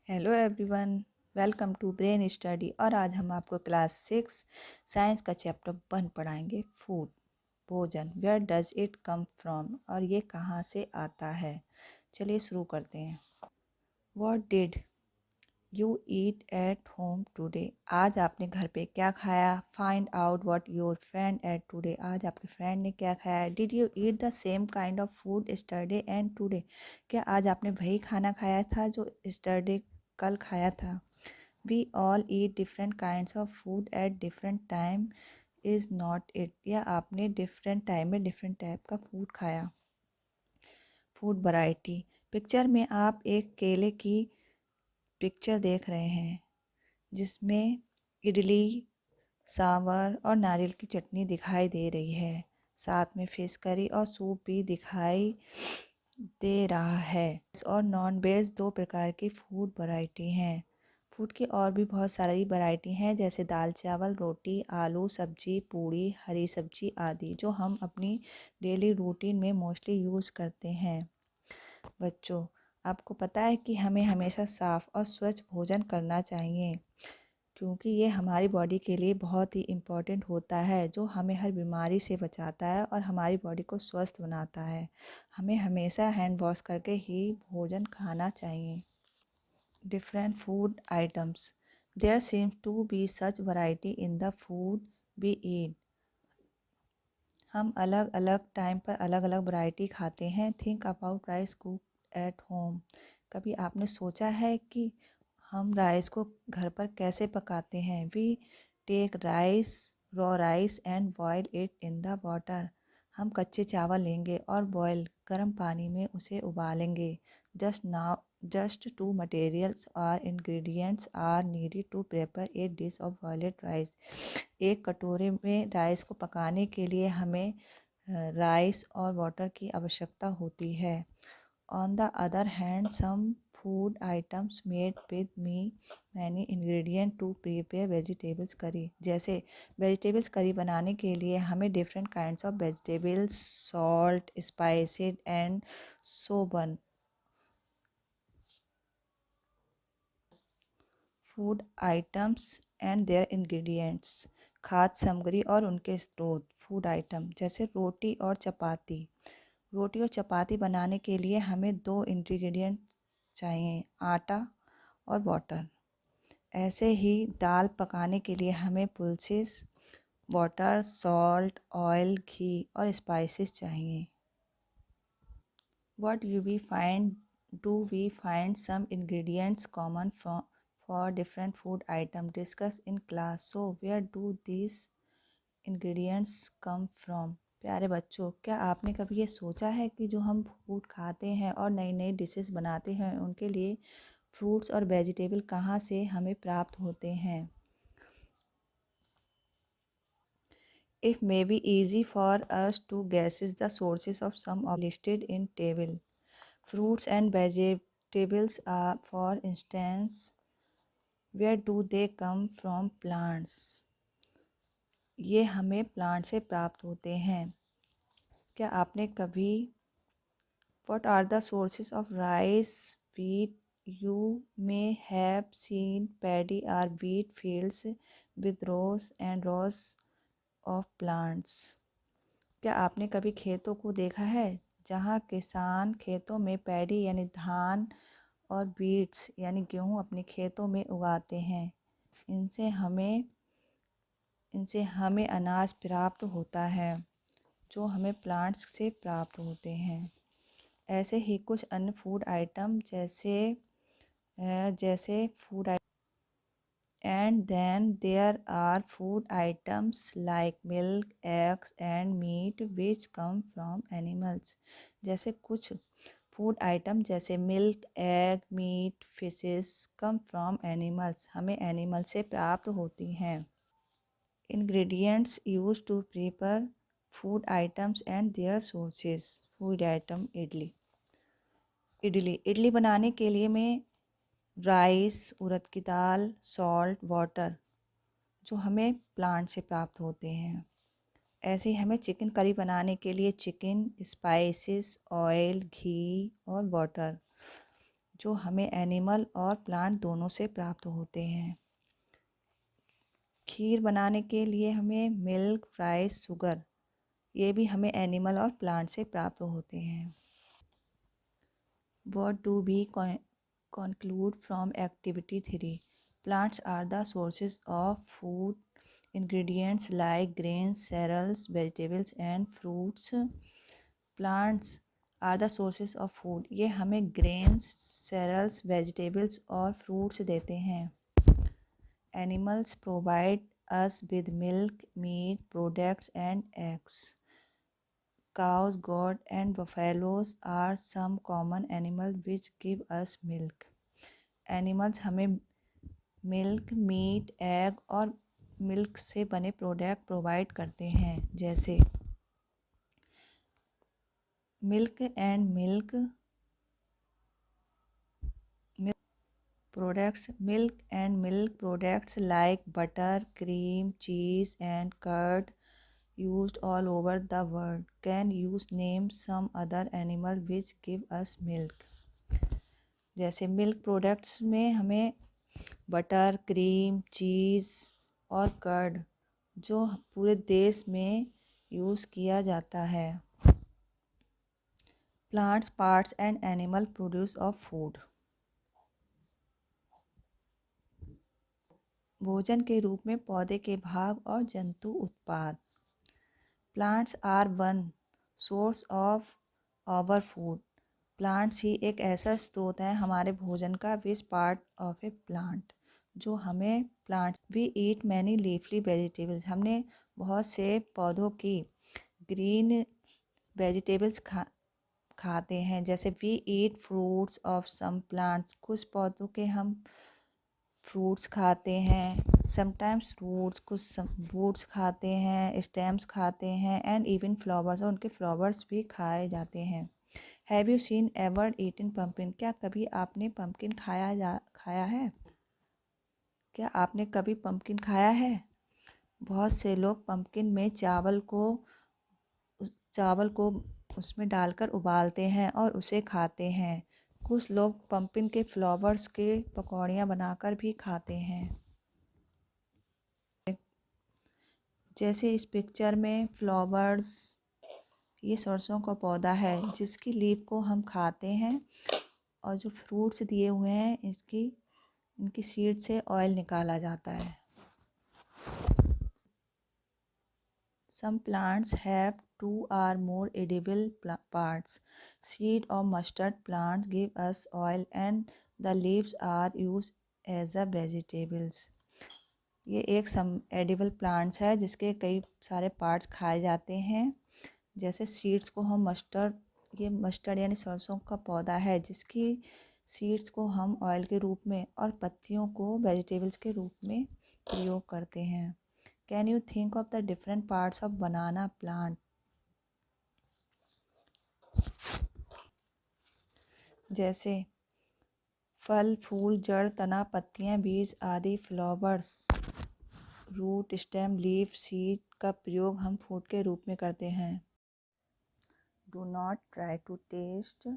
Hello everyone, welcome to Brain Study. और आज हम आपको क्लास 6 साइंस का चैप्टर 1 पढ़ाएंगे। फूड, भोजन। Where does it come from, और ये कहाँ से आता है। चलिए शुरू करते हैं। What did you eat at home today, आज आपने घर पे क्या खाया। Find out what your friend at today, आज आपके फ्रेंड ने क्या खाया। Did you eat the same kind of food yesterday and today, क्या आज आपने वही खाना खाया था जो यस्टरडे कल खाया था। We all eat different kinds of food at different time, is not it, या आपने डिफरेंट टाइम में डिफरेंट टाइप का फूड खाया। फूड वैरायटी, पिक्चर में आप एक केले की पिक्चर देख रहे हैं जिसमें इडली, सांभर और नारियल की चटनी दिखाई दे रही है। साथ में फिश करी और सूप भी दिखाई दे रहा है। और नॉन वेज दो प्रकार की फूड वैरायटी हैं। फूड की और भी बहुत सारी वैरायटी हैं, जैसे दाल चावल, रोटी, आलू सब्जी, पूड़ी, हरी सब्जी आदि, जो हम अपनी डेली रूटीन में मोस्टली यूज़ करते हैं। बच्चों, आपको पता है कि हमें हमेशा साफ़ और स्वच्छ भोजन करना चाहिए, क्योंकि ये हमारी बॉडी के लिए बहुत ही इम्पोर्टेंट होता है, जो हमें हर बीमारी से बचाता है और हमारी बॉडी को स्वस्थ बनाता है। हमें हमेशा हैंड वॉश करके ही भोजन खाना चाहिए। Different food items, there seems to be such variety in the food we eat, हम अलग अलग टाइम पर अलग अलग वैरायटी खाते हैं। Think about rice cook at home, कभी आपने सोचा है कि हम राइस को घर पर कैसे पकाते हैं। We take rice, raw rice and boil it in the water, हम कच्चे चावल लेंगे और बॉयल गर्म पानी में उसे उबालेंगे। जस्ट टू मटेरियल्स और ingredients are needed to prepare a dish of boiled rice, एक कटोरे में राइस को पकाने के लिए हमें राइस और वाटर की आवश्यकता होती है। On the other hand, some food items made with many ingredient to prepare vegetables curry, जैसे वेजिटेबल्स करी बनाने के लिए हमें different kinds of vegetables, salt, spices and so on. Food items and their ingredients, खाद्य सामग्री और उनके स्रोत। फूड आइटम जैसे रोटी और चपाती, रोटी और चपाती बनाने के लिए हमें दो इंग्रेडिएंट चाहिए, आटा और वाटर। ऐसे ही दाल पकाने के लिए हमें पुल्सेस, वाटर, सॉल्ट, ऑयल, घी और स्पाइसेस चाहिए। What do we find? Do we find some ingredients common for different food items discussed in class? So where do these ingredients come from? प्यारे बच्चों, क्या आपने कभी ये सोचा है कि जो हम फूड खाते हैं और नई नई डिशेस बनाते हैं, उनके लिए फ्रूट्स और वेजिटेबल कहाँ से हमें प्राप्त होते हैं। It may be easy for us to guess the sources of some of listed in table. Fruits and vegetables are, for instance, where do they come from? Plants. ये हमें प्लांट से प्राप्त होते हैं। क्या आपने कभी What are the sources of rice, wheat? You may have seen paddy or wheat fields with rows and rows of plants. क्या आपने कभी खेतों को देखा है जहाँ किसान खेतों में पैडी यानी धान और बीट्स यानी गेहूँ अपने खेतों में उगाते हैं। इनसे हमें इनसे हमें अनाज प्राप्त होता है, जो हमें प्लांट्स से प्राप्त होते हैं। ऐसे ही कुछ अन्य फूड आइटम जैसे food and then there are food items like milk, eggs and meat which come from animals, जैसे कुछ फूड आइटम जैसे milk, egg, meat, fishes come from animals, हमें एनिमल से प्राप्त होती हैं। Ingredients use to prepare food items and their sources. Food item idli, idli बनाने के लिए मैं राइस, उड़द की दाल, सॉल्ट, वाटर, जो हमें प्लांट से प्राप्त होते हैं। ऐसे ही हमें चिकन करी बनाने के लिए चिकन, स्पाइसेस, ऑयल, घी और वाटर, जो हमें एनिमल और प्लांट दोनों से प्राप्त होते हैं। खीर बनाने के लिए हमें मिल्क, राइस, शुगर, ये भी हमें एनिमल और प्लांट से प्राप्त होते हैं। What do we conclude from activity 3? Plants are the sources of food. Ingredients like grains, cereals, vegetables and fruits. Plants are the sources of food. ये हमें grains, cereals, vegetables और fruits देते हैं। Animals provide us with milk, meat, products and eggs. Cows, goats, and buffaloes are some common animals which give us milk. Animals हमें milk, meet, egg और milk से बने product provide करते हैं, जैसे milk and milk products like butter, cream, cheese, and curd used all over the world. Can you name some other animal which give us milk? जैसे milk products में हमें butter, cream, चीज़ और curd जो पूरे देश में यूज़ किया जाता है। Plants, parts and animal produce of food. भोजन के रूप में पौधे के भाग और जंतु उत्पाद। Plants are one source of our food. Plants ही एक ऐसा स्रोत है हमारे भोजन का। Which part of a plant, जो हमें plants. We eat many leafy vegetables, हमने बहुत से पौधों की ग्रीन वेजिटेबल्स खाते हैं। जैसे we eat fruits of some plants, कुछ पौधों के हम फ्रूट्स खाते हैं। समटाइम्स फ्रूट्स, कुछ फ्रूट्स खाते हैं, स्टेम्स खाते हैं एंड इवन फ्लावर्स, और उनके फ्लावर्स भी खाए जाते हैं। Have you seen ever eaten pumpkin, क्या कभी आपने पम्पकिन खाया है? क्या आपने कभी पम्पकिन खाया है? बहुत से लोग पम्पकिन में चावल को उसमें डालकर उबालते हैं और उसे खाते हैं। कुछ लोग पम्पकिन के फ्लावर्स के पकौड़ियाँ बनाकर भी खाते हैं। जैसे इस पिक्चर में फ्लावर्स, ये सरसों का पौधा है जिसकी लीफ को हम खाते हैं, और जो फ्रूट्स दिए हुए हैं इनकी सीड से ऑयल निकाला जाता है। Some plants have two or more edible parts. Seed of mustard plants give us oil and the leaves are used as a vegetables. ये एक एडिबल प्लांट्स है जिसके कई सारे पार्ट्स खाए जाते हैं। जैसे सीड्स को हम ये मस्टर्ड यानी सरसों का पौधा है जिसकी सीड्स को हम ऑयल के रूप में और पत्तियों को वेजिटेबल्स के रूप में प्रयोग करते हैं। Can you think of the different parts of banana plant? जैसे फल, फूल, जड़, तना, पत्तियां, बीज आदि। Flowers, root, stem, leaf, seed का प्रयोग हम फूड के रूप में करते हैं। Do not try to taste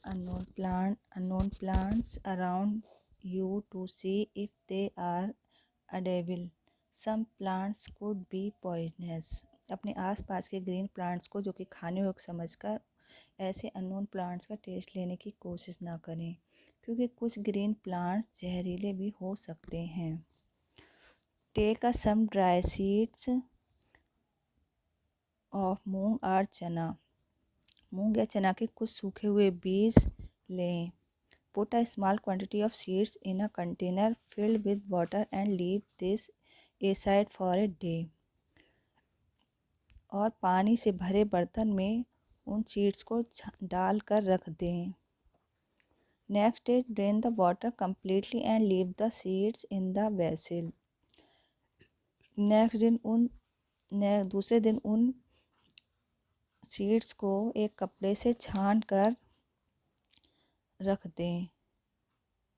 unknown plants around you to see if they are edible. Some plants could be poisonous. अपने आसपास के ग्रीन प्लांट्स को जो कि खाने योग्य समझकर ऐसे अननोन प्लांट्स का टेस्ट लेने की कोशिश ना करें, क्योंकि कुछ ग्रीन प्लांट्स जहरीले भी हो सकते हैं। Take some dry seeds of moong और चना। मूंग या चना के कुछ सूखे हुए बीज लें। Put a small quantity of seeds in a container filled with water and leave this aside for a day. और पानी से भरे बर्तन में उन सीड्स को डालकर रख दें। Next day drain the water completely and leave the seeds in the vessel. दूसरे दिन उन सीड्स को एक कपड़े से छान कर रख दें।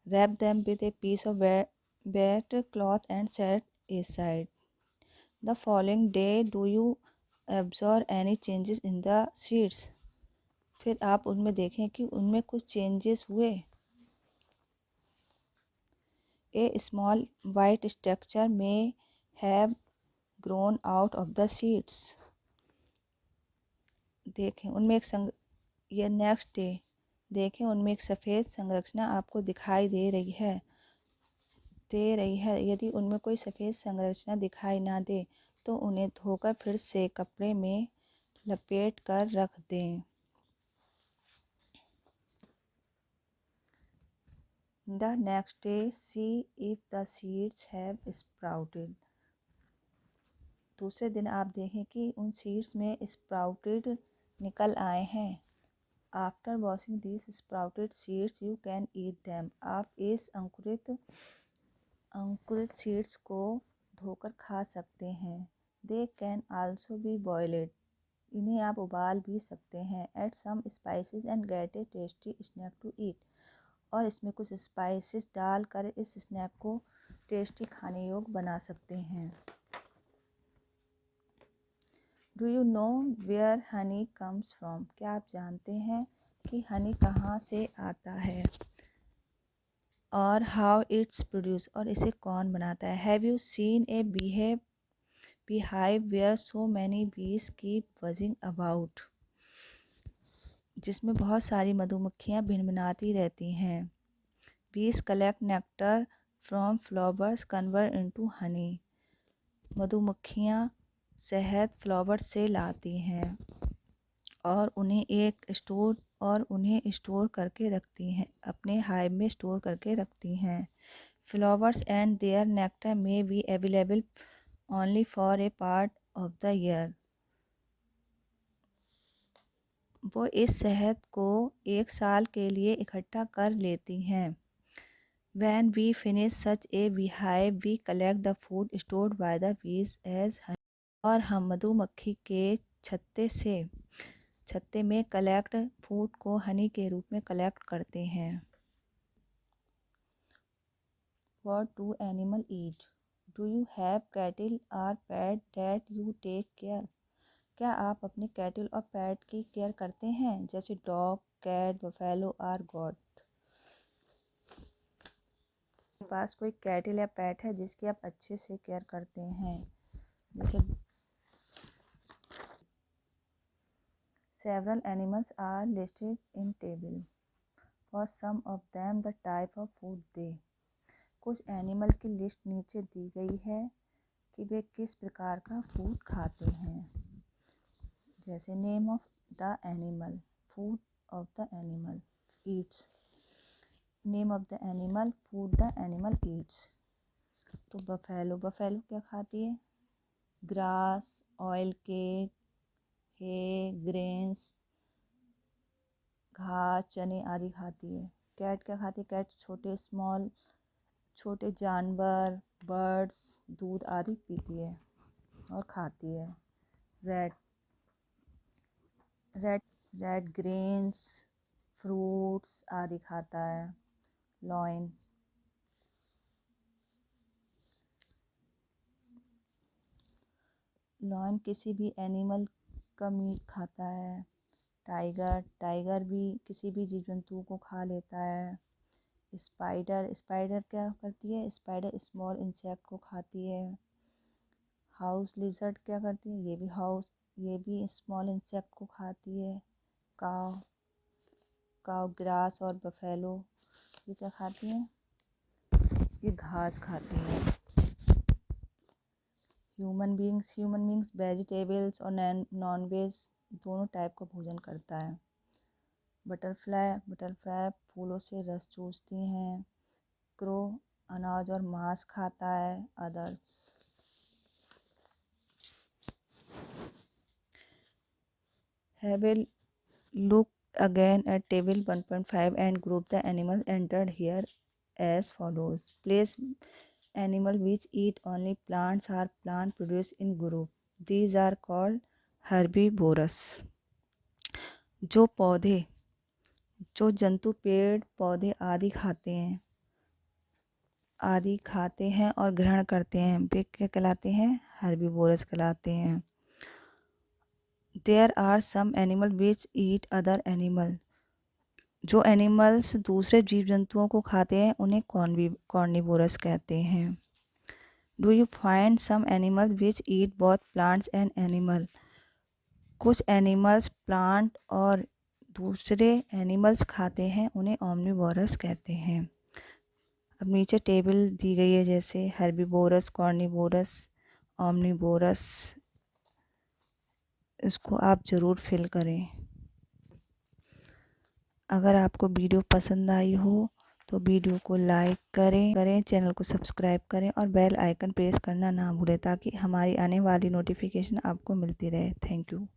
Wrap them with a piece of wet cloth and set aside. The following day, do you observe any changes in the seeds? फिर आप उनमें देखें कि उनमें कुछ चेंजेस हुए। A small white structure may have grown out of the seeds. देखें उनमें ये नेक्स्ट डे, देखें उनमें एक सफ़ेद संरचना आपको दिखाई दे रही है। यदि उनमें कोई सफ़ेद संरचना दिखाई ना दे तो उन्हें धोकर फिर से कपड़े में लपेट कर रख दें। The next day, see if the seeds have sprouted. दूसरे दिन आप देखें कि उन सीड्स में स्प्राउटेड निकल आए हैं। After washing these sprouted seeds, you can eat them. आप इस अंकुरित सीड्स को धोकर खा सकते हैं। They can also be boiled. इन्हें आप उबाल भी सकते हैं। Add some spices and get a tasty snack to eat. और इसमें कुछ स्पाइसेस डालकर इस स्नैक को टेस्टी खाने योग्य बना सकते हैं। Do you know where honey comes from? क्या आप जानते हैं कि हनी कहाँ से आता है? और हाउ इट्स प्रोड्यूस, और इसे कौन बनाता है? Have you seen a beehive where so many bees keep buzzing about? जिसमें बहुत सारी मधुमक्खियाँ भिनभिनाती रहती हैं। Bees collect nectar from flowers convert into honey. मधुमक्खियाँ शहद फ्लावर से लाती हैं और उन्हें स्टोर करके रखती हैं, अपने हाइव में स्टोर करके रखती हैं। Flowers and their nectar may be available only for a part of the year. वो इस शहद को एक साल के लिए इकट्ठा कर लेती हैं। When we finish such a beehive, we collect the food stored by the bees as honey. और हम मधुमक्खी के छत्ते में कलेक्ट फूड को हनी के रूप में कलेक्ट करते हैं। What do animal eat? Do you have cattle or pet that you take care? क्या आप अपने कैटल और पैट की केयर करते हैं, जैसे डॉग, कैट, बफेलो और गोट? आपके पास कोई कैटल या पैट है जिसकी आप अच्छे से केयर करते हैं, जैसे several animals are listed in table. For some of them the type of food they. कुछ एनिमल की लिस्ट नीचे दी गई है कि वे किस प्रकार का फूड खाते हैं, जैसे name of the animal, food of the animal, Yeats, name of the animal, food the animal Yeats. तो बफेलो क्या खाती है? ग्रास, ऑयल केक, हे, ग्रेन्स, घास, चने आदि खाती है। कैट क्या खाती है? कैट छोटे जानवर, बर्ड्स, दूध आदि पीती है और खाती है। रेड ग्रेन्स, फ्रूट्स आदि खाता है। लॉयन किसी भी एनिमल का मीट खाता है। टाइगर भी किसी भी जीव जंतु को खा लेता है। स्पाइडर क्या करती है? स्पाइडर स्मॉल इंसेक्ट को खाती है। हाउस लिजर्ड क्या करती है? ये भी स्मॉल इंसेक्ट को खाती है। काव ग्रास और बफेलो ये क्या खाती हैं? ये घास खाती हैं। ह्यूमन बींग्स वेजिटेबल्स और नॉन वेज दोनों टाइप का भोजन करता है। बटरफ्लाई फूलों से रस चूसती हैं। क्रो अनाज और मांस खाता है। Others have a look again at table 1.5 and group the animals entered here as follows. Place animal which eat only plants or plant produce in group. These are called herbivorous. जो जंतु पेड़ पौधे आदि खाते हैं और ग्रहण करते हैं, वे क्या कहलाते हैं? हर्बीवोरस कहलाते हैं। There are some animal which eat other animal. जो एनिमल्स दूसरे जीव जंतुओं को खाते हैं उन्हें कॉर्निवोरस कहते हैं। Do you find some animals which eat both plants and animal? कुछ एनिमल्स प्लांट और दूसरे एनिमल्स खाते हैं, उन्हें ओमनिवोरस कहते हैं। अब नीचे टेबल दी गई है, जैसे हर्बीवोरस, कॉर्निवोरस, ओमनिवोरस। इसको आप ज़रूर फिल करें। अगर आपको वीडियो पसंद आई हो तो वीडियो को लाइक करें, चैनल को सब्सक्राइब करें और बेल आइकन प्रेस करना ना भूलें ताकि हमारी आने वाली नोटिफिकेशन आपको मिलती रहे। Thank you.